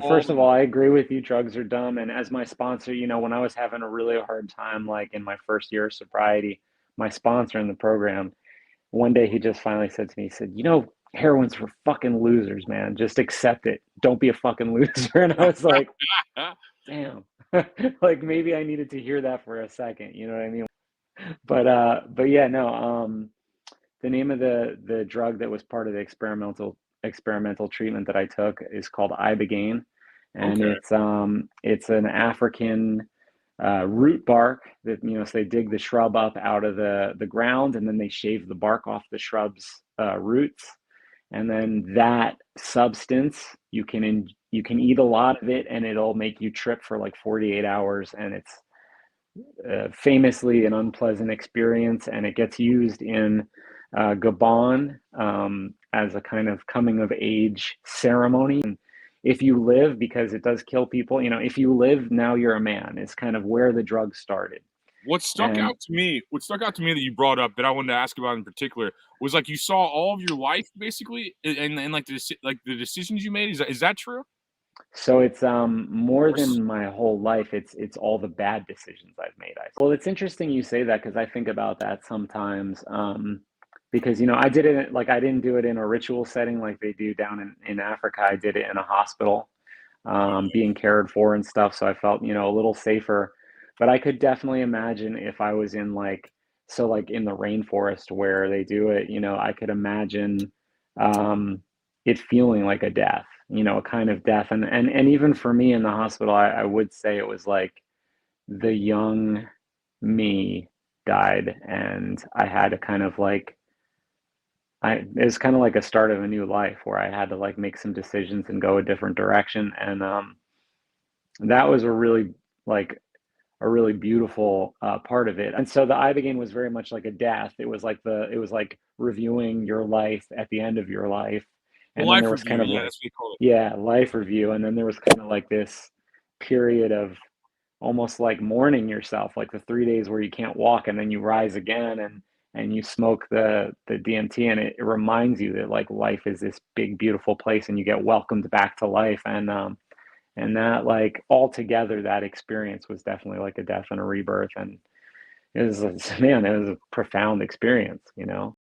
all first the of all, way. I agree with you. Drugs are dumb. And as my sponsor, when I was having a really hard time, like in my first year of sobriety, my sponsor in the program, one day he just finally said to me, he said, heroin's for fucking losers, man. Just accept it. Don't be a fucking loser. And I was like, damn. Like maybe I needed to hear that for a second. You know what I mean? But yeah, no. The name of the drug that was part of the experimental treatment that I took is called Ibogaine, and Okay. it's an African root bark that so they dig the shrub up out of the ground and then they shave the bark off the shrub's roots, and then that substance you can eat a lot of it and it'll make you trip for like 48 hours, and it's famously an unpleasant experience, and it gets used in Gabon as a kind of coming of age ceremony. And if you live, because it does kill people, if you live, now you're a man, is kind of where the drug started. And What stuck out to me that you brought up that I wanted to ask about in particular was like you saw all of your life basically, and like the decisions you made. Is that true? so it's more Or s- than my whole life. It's all the bad decisions I've made. Well, it's interesting you say that because I think about that sometimes. Because I did it like I didn't do it in a ritual setting like they do down in Africa. I did it in a hospital, being cared for and stuff. So I felt a little safer. But I could definitely imagine if I was in like in the rainforest where they do it. I could imagine um, it feeling like a death, a kind of death. And even for me in the hospital, I would say it was like the young me died, and I had to kind of like it was kind of like a start of a new life where I had to like make some decisions and go a different direction. And that was like a really beautiful part of it. And so the Ibogaine was very much like a death. It was like reviewing your life at the end of your life. the And then there life was review? kind of Yeah, like, that's what they call it. yeah, life review. And then there was kind of like this period of almost like mourning yourself, like the 3 days where you can't walk and then you rise again, and you smoke the DMT, and it reminds you that like life is this big beautiful place and you get welcomed back to life. And that like altogether that experience was definitely like a death and a rebirth, and it was man, it was a profound experience.